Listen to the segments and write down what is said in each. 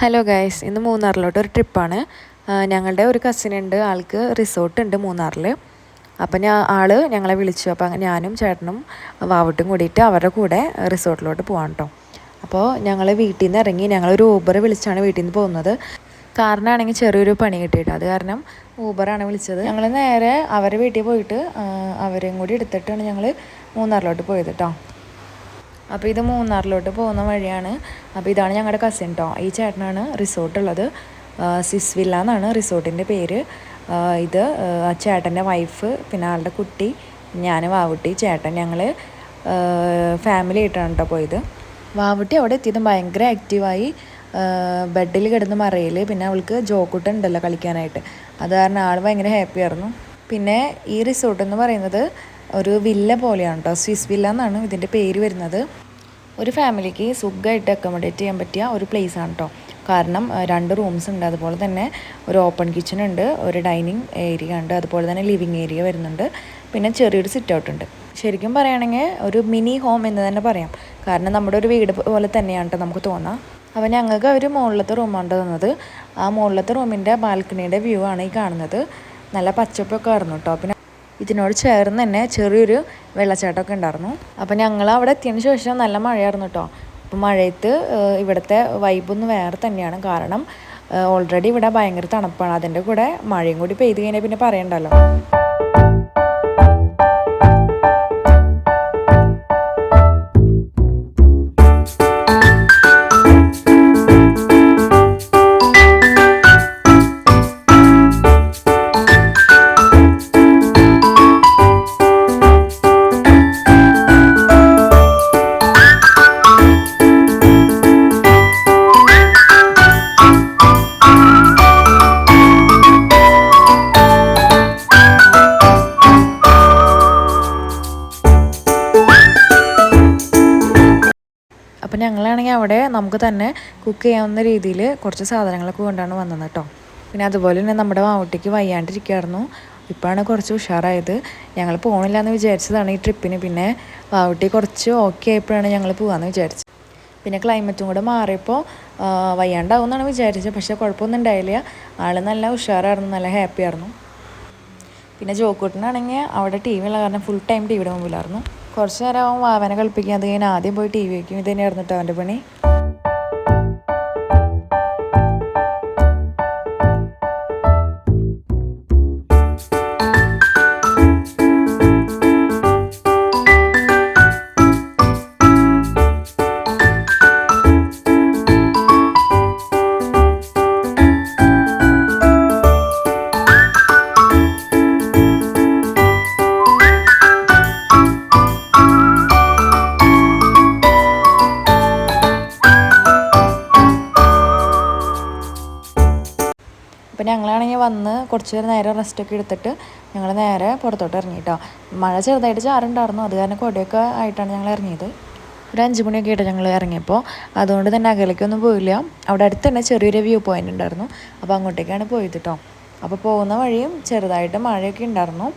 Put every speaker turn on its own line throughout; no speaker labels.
Hello guys, ഇന്ന് മൂന്നാറിലോട്ട് ഒരു ട്രിപ്പാണ്. ഞങ്ങളുടെ ഒരു കസിൻ ഉണ്ട്, ആൾക്ക് റിസോർട്ട് ഉണ്ട് മൂന്നാറിൽ. അപ്പം ആൾ ഞങ്ങളെ വിളിച്ചു. അപ്പോൾ ഞാനും ചേട്ടനും വാവട്ടും കൂടിയിട്ട് അവരുടെ കൂടെ റിസോർട്ടിലോട്ട് പോകാൻ കേട്ടോ. അപ്പോൾ ഞങ്ങൾ വീട്ടിൽ നിന്ന് ഇറങ്ങി, ഞങ്ങളൊരു ഊബർ വിളിച്ചാണ് വീട്ടിൽ നിന്ന് പോകുന്നത്. കാറിനാണെങ്കിൽ ചെറിയൊരു പണി കിട്ടിയിട്ട്, അത് കാരണം ഊബറാണ് വിളിച്ചത്. ഞങ്ങൾ നേരെ അവരുടെ വീട്ടിൽ പോയിട്ട് അവരെയും കൂടി എടുത്തിട്ടാണ് ഞങ്ങൾ മൂന്നാറിലോട്ട് പോയത് കേട്ടോ. അപ്പോൾ ഇത് മൂന്നാറിലോട്ട് പോകുന്ന വഴിയാണ്. അപ്പോൾ ഇതാണ് ഞങ്ങളുടെ കസിൻ കേട്ടോ. ഈ ചേട്ടനാണ് റിസോർട്ടുള്ളത്. സിസ് വില്ല എന്നാണ് റിസോർട്ടിൻ്റെ പേര്. ഇത് ചേട്ടൻ്റെ വൈഫ്, പിന്നെ ആളുടെ കുട്ടി, ഞാൻ, വാവുട്ടി, ചേട്ടൻ, ഞങ്ങൾ ഫാമിലി ആയിട്ടാണ് കേട്ടോ പോയത്. വാവുട്ടി അവിടെ എത്തിയതും ഭയങ്കര ആക്റ്റീവായി ബെഡിൽ കിടന്ന് മറയിൽ. പിന്നെ അവൾക്ക് ജോക്കുട്ടൻ ഉണ്ടല്ലോ കളിക്കാനായിട്ട്, അത് കാരണം ആൾ ഭയങ്കര ഹാപ്പി ആയിരുന്നു. പിന്നെ ഈ റിസോർട്ട് എന്ന് പറയുന്നത് ഒരു വില്ല പോലെയാണ് കേട്ടോ. സ്വിസ് വില്ല എന്നാണ് ഇതിൻ്റെ പേര് വരുന്നത്. ഒരു ഫാമിലിക്ക് സുഖമായിട്ട് അക്കോമഡേറ്റ് ചെയ്യാൻ പറ്റിയ ഒരു പ്ലേസ് ആണ് കേട്ടോ. കാരണം 2 റൂംസ് ഉണ്ട്, അതുപോലെ തന്നെ ഒരു ഓപ്പൺ കിച്ചൺ ഉണ്ട്, ഒരു ഡൈനിങ് ഏരിയ ഉണ്ട്, അതുപോലെ തന്നെ ലിവിങ് ഏരിയ വരുന്നുണ്ട്, പിന്നെ ചെറിയൊരു സിറ്റ് ഔട്ട് ഉണ്ട്. ശരിക്കും പറയുകയാണെങ്കിൽ ഒരു മിനി ഹോം എന്ന് തന്നെ പറയാം. കാരണം നമ്മുടെ ഒരു വീട് പോലെ തന്നെയാണ് കേട്ടോ നമുക്ക് തോന്നാം. അപ്പോൾ ഞങ്ങൾക്ക് ഒരു മുകളിലത്തെ റൂമാണ് തന്നത്. ആ മുകളിലത്തെ റൂമിൻ്റെ ബാൽക്കണിയുടെ വ്യൂ ആണ് ഈ കാണുന്നത്. നല്ല പച്ചപ്പൊക്കെ ആയിരുന്നു കേട്ടോ. പിന്നെ ഇതിനോട് ചേർന്ന് തന്നെ ചെറിയൊരു വെള്ളച്ചാട്ടമൊക്കെ ഉണ്ടായിരുന്നു. അപ്പോൾ ഞങ്ങൾ അവിടെ എത്തിയതിന് ശേഷം നല്ല മഴയായിരുന്നു കേട്ടോ. അപ്പോൾ മഴയത്ത് ഇവിടുത്തെ വൈബൊന്നും വേറെ തന്നെയാണ്. കാരണം ഓൾറെഡി ഇവിടെ ഭയങ്കര തണുപ്പാണ്, അതിൻ്റെ കൂടെ മഴയും കൂടി പെയ്ത് കഴിഞ്ഞാൽ പിന്നെ പറയണ്ടല്ലോ. അപ്പം ഞങ്ങളാണെങ്കിൽ അവിടെ നമുക്ക് തന്നെ കുക്ക് ചെയ്യാവുന്ന രീതിയിൽ കുറച്ച് സാധനങ്ങളൊക്കെ കൊണ്ടാണ് വന്നത് കേട്ടോ. പിന്നെ അതുപോലെ തന്നെ നമ്മുടെ വാവുട്ടിക്ക് വയ്യാണ്ടിരിക്കുമായിരുന്നു. ഇപ്പോഴാണ് കുറച്ച് ഉഷാറായത്. ഞങ്ങൾ പോകണില്ല എന്ന് വിചാരിച്ചതാണ് ഈ ട്രിപ്പിന്. പിന്നെ വാവുട്ടി കുറച്ച് ഓക്കെ ആയപ്പോഴാണ് ഞങ്ങൾ പോകാമെന്ന് വിചാരിച്ചത്. പിന്നെ ക്ലൈമറ്റും കൂടെ മാറിയപ്പോൾ വയ്യാണ്ടാവും എന്നാണ് വിചാരിച്ചത്. പക്ഷേ കുഴപ്പമൊന്നും ഉണ്ടായില്ല. ആൾ നല്ല ഉഷാറായിരുന്നു, നല്ല ഹാപ്പി ആയിരുന്നു. പിന്നെ ജോക്കൂട്ടനാണെങ്കിൽ അവിടെ ടി വി ഉള്ള കാരണം ഫുൾ ടൈം ടി വിയുടെ മുമ്പിലായിരുന്നു. കുറച്ച് നേരം അവൻ വാവനെ കളിപ്പിക്കാൻ, അത് കഴിഞ്ഞ് ആദ്യം പോയി ടി വി വയ്ക്കും. ഇത് തന്നെയായിരുന്നു കേട്ടോ അവൻ്റെ പണി. അപ്പോൾ ഞങ്ങളാണെങ്കിൽ വന്ന് കുറച്ച് നേരം റെസ്റ്റൊക്കെ എടുത്തിട്ട് ഞങ്ങൾ നേരെ പുറത്തോട്ട് ഇറങ്ങി കേട്ടോ. മഴ ചെറുതായിട്ട് ചാറുണ്ടായിരുന്നു, അത് കാരണം കൊടയൊക്കെ ആയിട്ടാണ് ഞങ്ങൾ ഇറങ്ങിയത്. ഒരു 5 മണിയൊക്കെ ആയിട്ട് ഞങ്ങൾ ഇറങ്ങിയപ്പോൾ. അതുകൊണ്ട് തന്നെ അകലേക്കൊന്നും പോയില്ല. അവിടെ അടുത്ത് തന്നെ ചെറിയൊരു വ്യൂ പോയിൻ്റ് ഉണ്ടായിരുന്നു, അപ്പോൾ അങ്ങോട്ടേക്കാണ് പോയത് കേട്ടോ. അപ്പോൾ പോകുന്ന വഴിയും ചെറുതായിട്ട് മഴയൊക്കെ ഉണ്ടായിരുന്നു,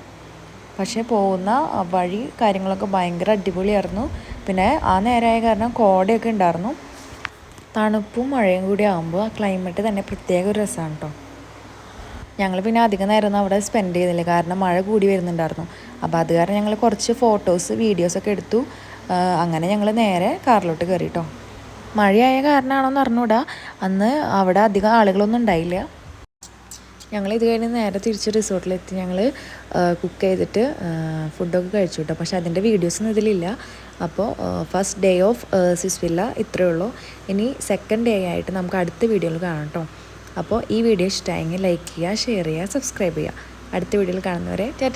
പക്ഷേ പോകുന്ന വഴി കാര്യങ്ങളൊക്കെ ഭയങ്കര അടിപൊളിയായിരുന്നു. പിന്നെ ആ നേരമായ കാരണം കോടയൊക്കെ ഉണ്ടായിരുന്നു. തണുപ്പും മഴയും കൂടി ആകുമ്പോൾ ആ ക്ലൈമറ്റ് തന്നെ പ്രത്യേക ഒരു രസമാണ് കേട്ടോ. ഞങ്ങൾ പിന്നെ അധികം നേരമൊന്നും അവിടെ സ്പെൻഡ് ചെയ്തില്ല, കാരണം മഴ കൂടി വരുന്നുണ്ടായിരുന്നു. അപ്പോൾ അത് കാരണം ഞങ്ങൾ കുറച്ച് ഫോട്ടോസ് വീഡിയോസൊക്കെ എടുത്തു. അങ്ങനെ ഞങ്ങൾ നേരെ കാറിലോട്ട് കയറി കേട്ടോ. മഴയായ കാരണമാണോന്ന് അറിഞ്ഞൂടാ, അന്ന് അവിടെ അധികം ആളുകളൊന്നും ഉണ്ടായില്ല. ഞങ്ങൾ ഇത് കഴിഞ്ഞ് നേരെ തിരിച്ച് റിസോർട്ടിലെത്തി. ഞങ്ങൾ കുക്ക് ചെയ്തിട്ട് ഫുഡൊക്കെ കഴിച്ചു കേട്ടോ. പക്ഷേ അതിൻ്റെ വീഡിയോസൊന്നും ഇതിലില്ല. അപ്പോൾ first day of Swiss villa ഇത്രയേ ഉള്ളൂ. ഇനി സെക്കൻഡ് ഡേ ആയിട്ട് നമുക്ക് അടുത്ത വീഡിയോയിൽ കാണാം കേട്ടോ. അപ്പോൾ ഈ വീഡിയോ ഇഷ്ടമായെങ്കിൽ ലൈക്ക് ചെയ്യുക, ഷെയർ ചെയ്യുക, സബ്സ്ക്രൈബ് ചെയ്യുക. അടുത്ത വീഡിയോയിൽ കാണുന്നവരെ ടാറ്റാ.